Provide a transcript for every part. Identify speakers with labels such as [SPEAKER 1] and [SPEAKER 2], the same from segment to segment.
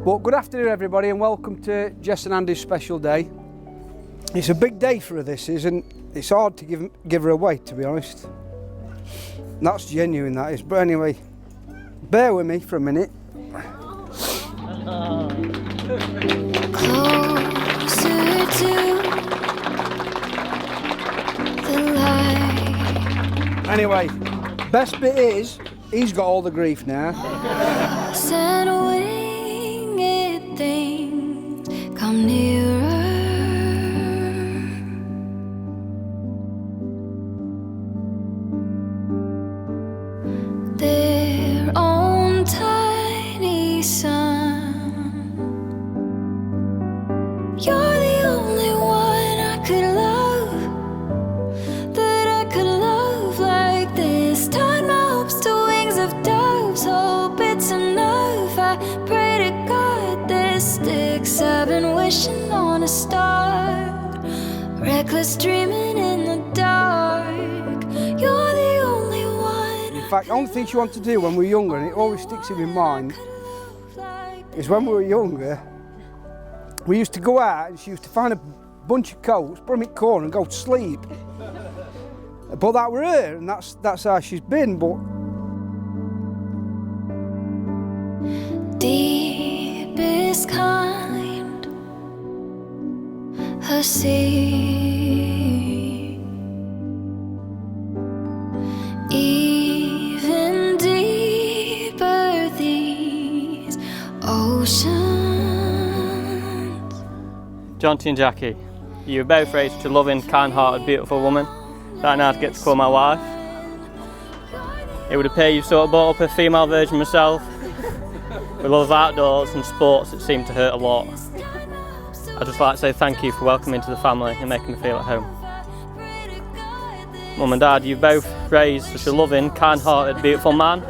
[SPEAKER 1] But good afternoon everybody and welcome to Jess and Andy's special day. It's a big day for her, this is, and it's hard to give her away, to be honest. That's genuine, that is. But anyway, bear with me for a minute.
[SPEAKER 2] Closer to the light.
[SPEAKER 1] Anyway, best bit is, he's got all the grief now.
[SPEAKER 2] Send winged things come nearer. Their own tiny sun. You're the only one I could love, that I could love like this. Tied my hopes to wings of doves, hope it's enough. I pray to God this sticks. I've been wishing on a star, reckless dreaming in the dark. You're the only one.
[SPEAKER 1] In fact, the only thing she wanted to do when we were younger, and it always sticks in my mind, is when we were younger, we used to go out and she used to find a bunch of coats, put them in the corner and go to sleep. But that were her, and that's how she's been. But
[SPEAKER 2] deepest kind, a sea, even deeper these oceans.
[SPEAKER 3] Jonty and Jackie, you were both raised such a loving, kind-hearted, beautiful woman that I now get to call my wife. It would appear you've sort of brought up a female version of myself, with love of outdoors and sports that seem to hurt a lot. I'd just like to say thank you for welcoming me to the family and making me feel at home. Mum and Dad, you've both raised such a loving, kind-hearted, beautiful man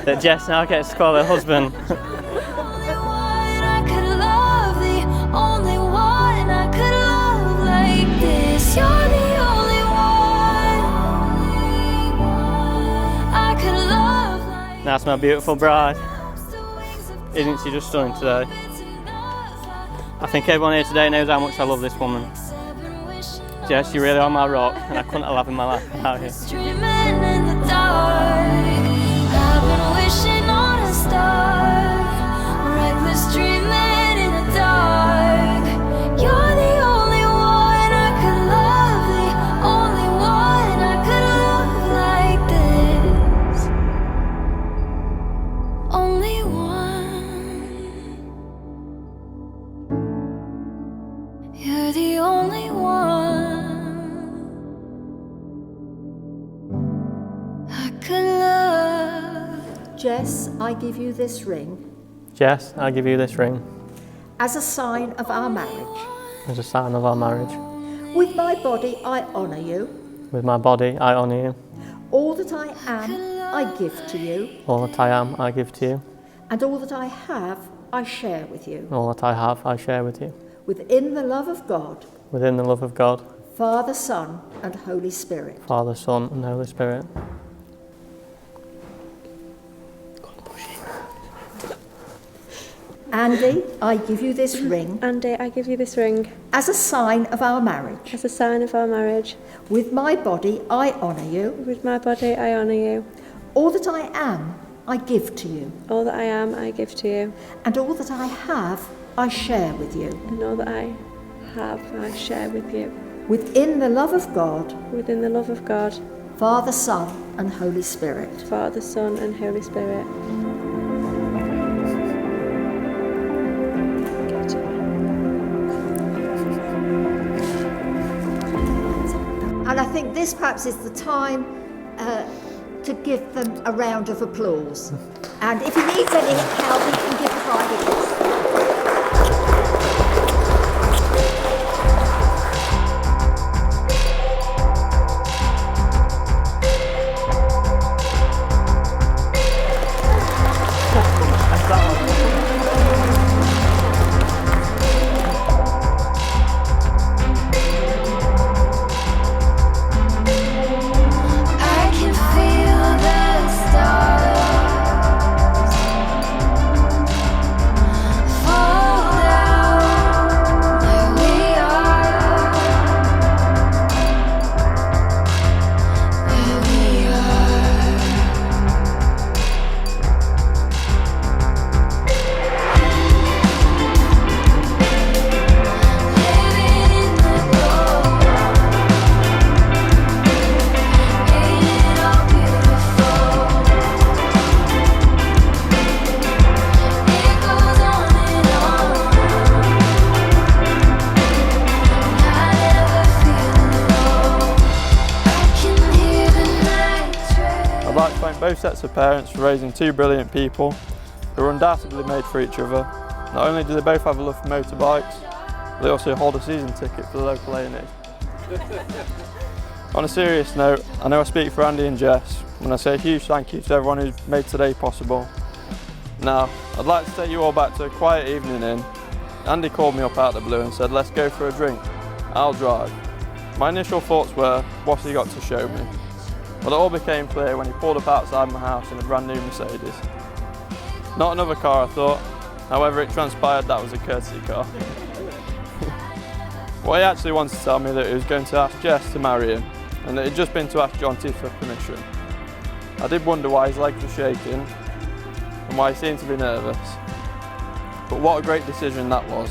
[SPEAKER 3] that Jess now gets to call her husband.
[SPEAKER 2] You're the only one I could love like.
[SPEAKER 3] That's my beautiful bride. Isn't she just stunning today? I think everyone here today knows how much I love this woman. Jess, you really are my rock, and I couldn't have lived my life without you.
[SPEAKER 2] Dreaming in the dark, I've been wishing on a star, reckless dreaming in the dark. You're the only one I could love, the only one I could love like this. Only one. You're the only one I could love.
[SPEAKER 4] Jess, I give you this ring
[SPEAKER 3] Jess, I give you this ring
[SPEAKER 4] as a sign of our marriage.
[SPEAKER 3] as a sign of our marriage.
[SPEAKER 4] With my body, I honour you.
[SPEAKER 3] With my body, I honour you.
[SPEAKER 4] All that I am, I give to you.
[SPEAKER 3] All that I am, I give to you.
[SPEAKER 4] And all that I have, I share with you.
[SPEAKER 3] All that I have, I share with you.
[SPEAKER 4] Within the love of God,
[SPEAKER 3] Within the love of God,
[SPEAKER 4] Father, Son, and Holy Spirit.
[SPEAKER 3] Father, Son, and Holy Spirit.
[SPEAKER 4] Andy, I give you this ring
[SPEAKER 5] Andy, I give you this ring
[SPEAKER 4] as a sign of our marriage.
[SPEAKER 5] as a sign of our marriage.
[SPEAKER 4] With my body, I honour you.
[SPEAKER 5] With my body, I honour you.
[SPEAKER 4] All that I am, I give to you.
[SPEAKER 5] All that I am, I give to you.
[SPEAKER 4] And all that I have, I share with you.
[SPEAKER 5] And all that I have, I share with you.
[SPEAKER 4] Within the love of God,
[SPEAKER 5] Within the love of God,
[SPEAKER 4] Father, Son, and Holy Spirit.
[SPEAKER 5] Father, Son, and Holy Spirit.
[SPEAKER 4] And I think this perhaps is the time to give them a round of applause. And if he needs any help, he can give a private kiss.
[SPEAKER 2] I can feel the stars
[SPEAKER 6] both sets of parents for raising two brilliant people who are undoubtedly made for each other. Not only do they both have a love for motorbikes, they also hold a season ticket for the local A&E. On a serious note, I know I speak for Andy and Jess when I say a huge thank you to everyone who's made today possible. Now, I'd like to take you all back to a quiet evening in. Andy called me up out of the blue and said, let's go for a drink. I'll drive. My initial thoughts were, what's he got to show me? But it all became clear when he pulled up outside my house in a brand new Mercedes. Not another car, I thought. However, it transpired that was a courtesy car. What he actually wanted to tell me that he was going to ask Jess to marry him, and that he'd just been to ask Jonty for permission. I did wonder why his legs were shaking, and why he seemed to be nervous. But what a great decision that was.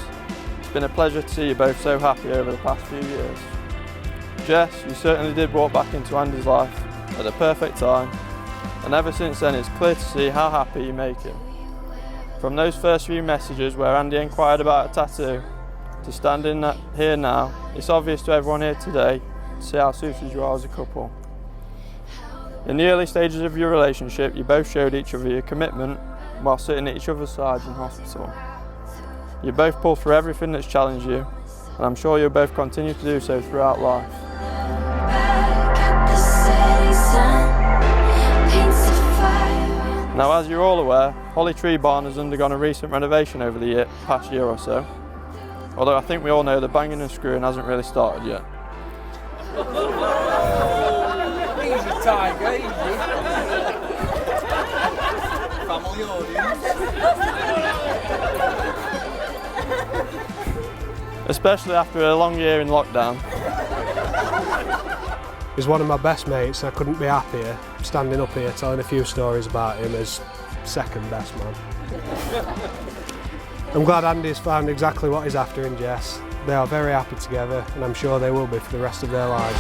[SPEAKER 6] It's been a pleasure to see you both so happy over the past few years. Jess, you certainly did walk back into Andy's life at the perfect time, and ever since then it's clear to see how happy you make him. From those first few messages where Andy inquired about a tattoo, to standing here now, it's obvious to everyone here today to see how suited you are as a couple. In the early stages of your relationship, you both showed each other your commitment while sitting at each other's sides in hospital. You both pulled through everything that's challenged you, and I'm sure you'll both continue to do so throughout life. Now, as you're all aware, Holly Tree Barn has undergone a recent renovation over the past year or so, although I think we all know the banging and screwing hasn't really started yet.
[SPEAKER 1] Easy, Tiger, easy. Family audience.
[SPEAKER 6] Especially after a long year in lockdown.
[SPEAKER 7] He's one of my best mates and I couldn't be happier standing up here telling a few stories about him as second best man. I'm glad Andy's found exactly what he's after in Jess. They are very happy together and I'm sure they will be for the rest of their lives.